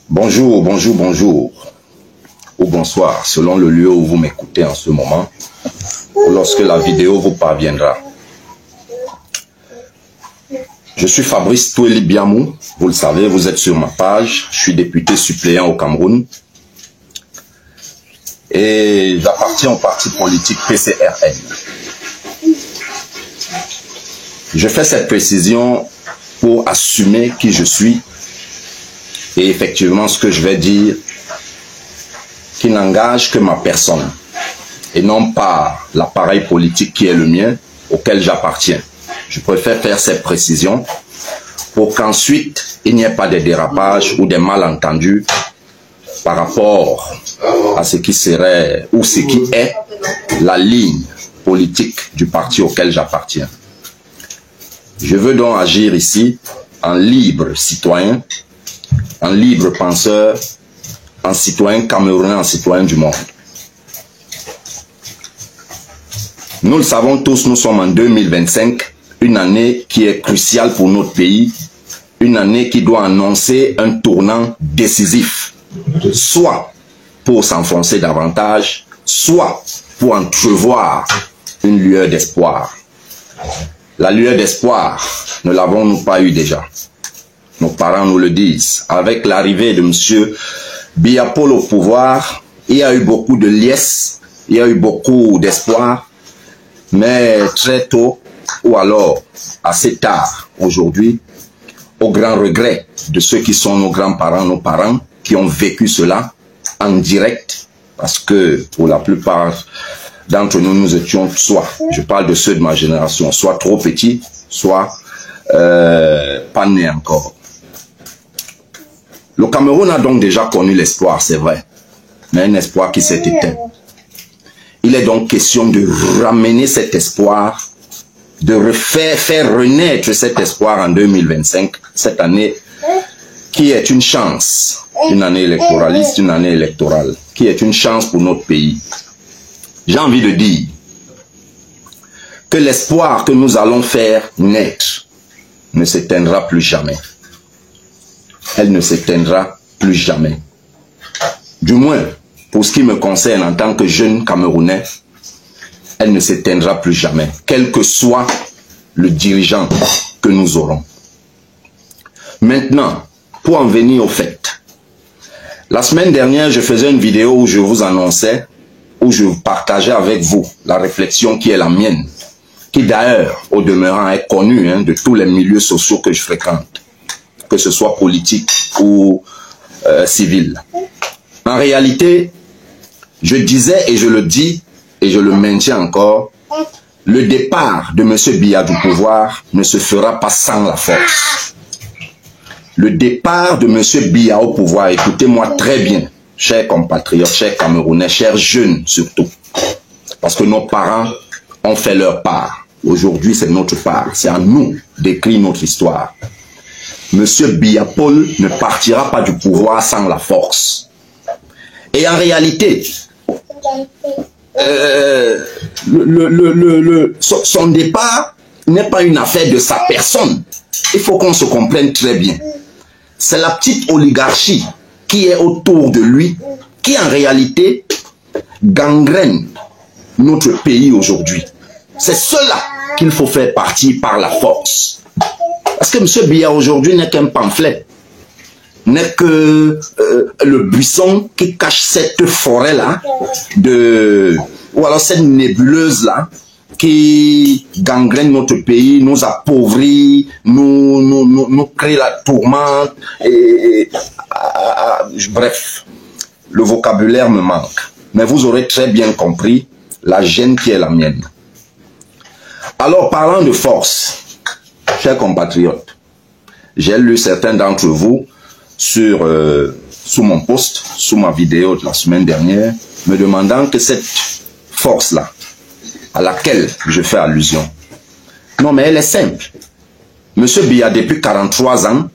Bonjour, bonjour, bonjour. Ou bonsoir, selon le lieu où vous m'écoutez en ce moment, ou lorsque la vidéo vous parviendra. Je suis Fabrice Toueli Biamou, vous le savez, vous êtes sur ma page, je suis député suppléant au Cameroun et j'appartiens au parti politique PCRN. Je fais cette précision pour assumer qui je suis et effectivement ce que je vais dire qui n'engage que ma personne et non pas l'appareil politique qui est le mien, auquel j'appartiens. Je préfère faire cette précision pour qu'ensuite il n'y ait pas de dérapage ou des malentendus par rapport à ce qui serait ou ce qui est la ligne politique du parti auquel j'appartiens. Je veux donc agir ici en libre citoyen, en libre penseur, en citoyen camerounais, en citoyen du monde. Nous le savons tous, nous sommes en 2025, une année qui est cruciale pour notre pays, une année qui doit annoncer un tournant décisif, soit pour s'enfoncer davantage, soit pour entrevoir une lueur d'espoir. La lueur d'espoir, ne l'avons-nous pas eu déjà? Nos parents nous le disent. Avec l'arrivée de M. Biya Paul au pouvoir, il y a eu beaucoup de liesse, il y a eu beaucoup d'espoir, mais très tôt, ou alors assez tard aujourd'hui, au grand regret de ceux qui sont nos grands-parents, nos parents, qui ont vécu cela en direct, parce que pour la plupart d'entre nous, nous étions soit, je parle de ceux de ma génération, soit trop petits, soit pas nés encore. Le Cameroun a donc déjà connu l'espoir, c'est vrai, mais un espoir qui s'est éteint. Il est donc question de ramener cet espoir, de faire renaître cet espoir en 2025, cette année qui est une chance, une année électoraliste, une année électorale, qui est une chance pour notre pays. J'ai envie de dire que l'espoir que nous allons faire naître ne s'éteindra plus jamais. Elle ne s'éteindra plus jamais. Du moins, pour ce qui me concerne en tant que jeune Camerounais, elle ne s'éteindra plus jamais, quel que soit le dirigeant que nous aurons. Maintenant, pour en venir au fait, la semaine dernière, je faisais une vidéo où je vous annonçais, où je partageais avec vous la réflexion qui est la mienne, qui d'ailleurs, au demeurant, est connue de tous les milieux sociaux que je fréquente, que ce soit politique ou civil. En réalité, je disais et je le dis, et je le maintiens encore, le départ de M. Biya du pouvoir ne se fera pas sans la force. Le départ de M. Biya au pouvoir, écoutez-moi très bien, chers compatriotes, chers Camerounais, chers jeunes surtout, parce que nos parents ont fait leur part. Aujourd'hui, c'est notre part. C'est à nous d'écrire notre histoire. M. Biya Paul ne partira pas du pouvoir sans la force. Et en réalité, son départ n'est pas une affaire de sa personne. Il faut qu'on se comprenne très bien. C'est la petite oligarchie qui est autour de lui, qui en réalité gangrène notre pays aujourd'hui. C'est cela qu'il faut faire partir par la force. Parce que M. Biya aujourd'hui n'est qu'un pamphlet, n'est que le buisson qui cache cette forêt-là, ou alors cette nébuleuse-là, qui gangrène notre pays, nous appauvrit, nous crée la tourmente, bref, le vocabulaire me manque. Mais vous aurez très bien compris la gêne qui est la mienne. Alors, parlant de force, chers compatriotes, j'ai lu certains d'entre vous sous mon post, sous ma vidéo de la semaine dernière, me demandant que cette force-là, à laquelle je fais allusion, non mais elle est simple. Monsieur Biya, depuis 43 ans,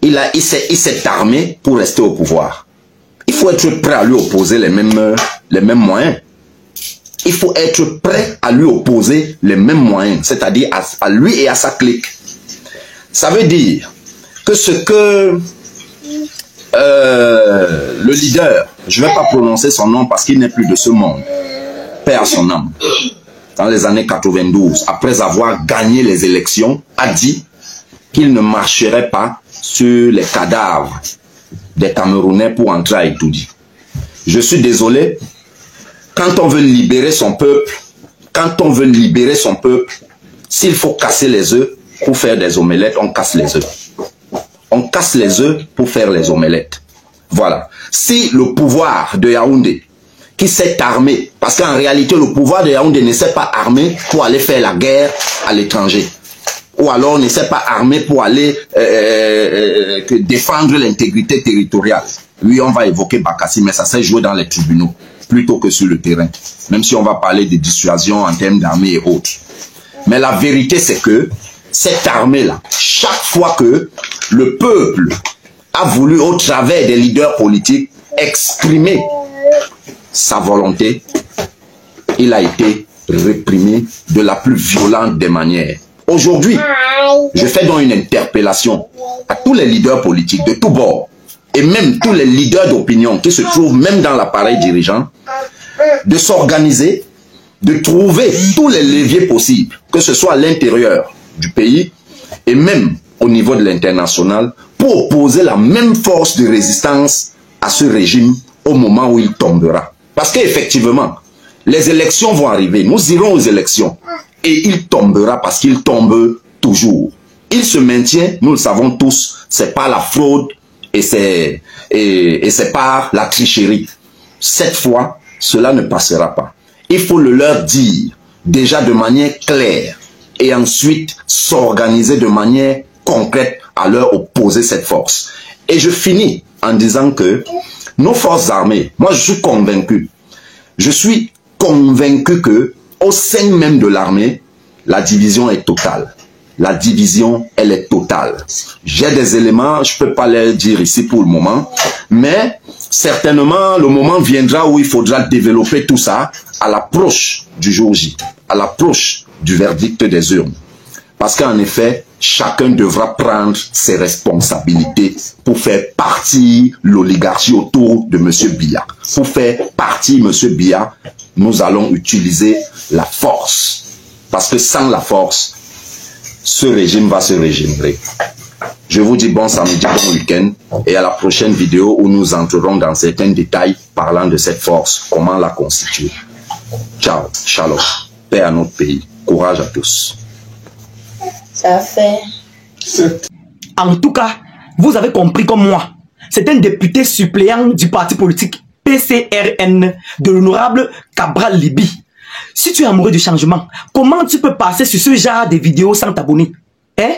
il s'est armé pour rester au pouvoir. Il faut être prêt à lui opposer les mêmes moyens. Il faut être prêt à lui opposer les mêmes moyens, c'est-à-dire à lui et à sa clique. Ça veut dire que ce que le leader, je ne vais pas prononcer son nom parce qu'il n'est plus de ce monde, perd son âme, dans les années 92, après avoir gagné les élections, a dit qu'il ne marcherait pas sur les cadavres des Camerounais pour entrer à Itoudi. Je suis désolé, quand on veut libérer son peuple, s'il faut casser les œufs pour faire des omelettes, on casse les œufs. On casse les œufs pour faire les omelettes. Voilà. Si le pouvoir de Yaoundé, qui s'est armé, parce qu'en réalité, le pouvoir de Yaoundé ne s'est pas armé pour aller faire la guerre à l'étranger, ou alors ne s'est pas armé pour aller défendre l'intégrité territoriale. Oui, on va évoquer Bakassi, mais ça s'est joué dans les tribunaux, plutôt que sur le terrain. Même si on va parler de dissuasion en termes d'armée et autres. Mais la vérité, c'est que cette armée-là, chaque fois que le peuple a voulu, au travers des leaders politiques, exprimer sa volonté, il a été réprimé de la plus violente des manières. Aujourd'hui, je fais donc une interpellation à tous les leaders politiques de tous bords et même tous les leaders d'opinion qui se trouvent même dans l'appareil dirigeant de s'organiser, de trouver tous les leviers possibles, que ce soit à l'intérieur du pays et même au niveau de l'international, pour opposer la même force de résistance à ce régime au moment où il tombera. Parce qu'effectivement, les élections vont arriver, nous irons aux élections et il tombera parce qu'il tombe toujours. Il se maintient, nous le savons tous, c'est pas la fraude et c'est par la tricherie. Cette fois, cela ne passera pas. Il faut le leur dire déjà de manière claire et ensuite s'organiser de manière concrète à leur opposer cette force. Et je finis en disant que nos forces armées, moi je suis convaincu que au sein même de l'armée, la division est totale. La division, elle est totale. J'ai des éléments, je ne peux pas les dire ici pour le moment, mais certainement le moment viendra où il faudra développer tout ça à l'approche du jour J, à l'approche du verdict des urnes. Parce qu'en effet, chacun devra prendre ses responsabilités pour faire partie l'oligarchie autour de M. Biya. Pour faire partie M. Biya, nous allons utiliser la force. Parce que sans la force, ce régime va se régénérer. Je vous dis bon samedi, bon week-end et à la prochaine vidéo où nous entrerons dans certains détails parlant de cette force, comment la constituer. Ciao, shalom, paix à notre pays, courage à tous. Ça fait. En tout cas, vous avez compris comme moi. C'est un député suppléant du parti politique PCRN de l'honorable Cabral Libi. Si tu es amoureux du changement, comment tu peux passer sur ce genre de vidéos sans t'abonner? Hein?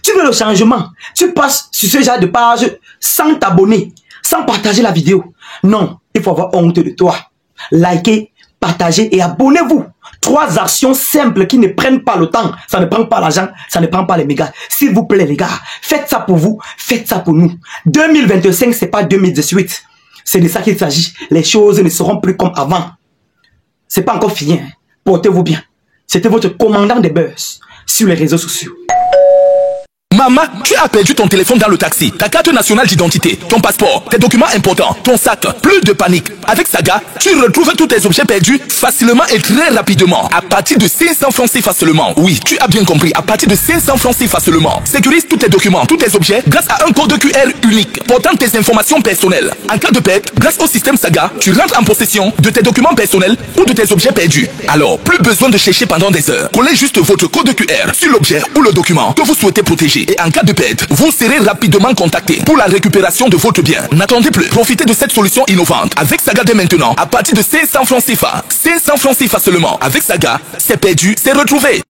Tu veux le changement, tu passes sur ce genre de page sans t'abonner, sans partager la vidéo. Non, il faut avoir honte de toi. Likez, partagez et abonnez-vous. 3 actions simples qui ne prennent pas le temps. Ça ne prend pas l'argent, ça ne prend pas les mégas. S'il vous plaît les gars, faites ça pour vous, faites ça pour nous. 2025, c'est pas 2018. C'est de ça qu'il s'agit. Les choses ne seront plus comme avant. C'est pas encore fini. Hein. Portez-vous bien. C'était votre commandant de buzz sur les réseaux sociaux. Maman, tu as perdu ton téléphone dans le taxi, ta carte nationale d'identité, ton passeport, tes documents importants, ton sac. Plus de panique. Avec Saga, tu retrouves tous tes objets perdus facilement et très rapidement. À partir de 500 francs CFA seulement. Oui, tu as bien compris. À partir de 500 francs CFA seulement. Sécurise tous tes documents, tous tes objets grâce à un code QR unique portant tes informations personnelles. En cas de perte, grâce au système Saga, tu rentres en possession de tes documents personnels ou de tes objets perdus. Alors, plus besoin de chercher pendant des heures. Collez juste votre code QR sur l'objet ou le document que vous souhaitez protéger. Et en cas de perte, vous serez rapidement contacté pour la récupération de votre bien. N'attendez plus. Profitez de cette solution innovante. Avec Saga dès maintenant, à partir de 500 francs CFA. 500 francs CFA seulement. Avec Saga, c'est perdu, c'est retrouvé.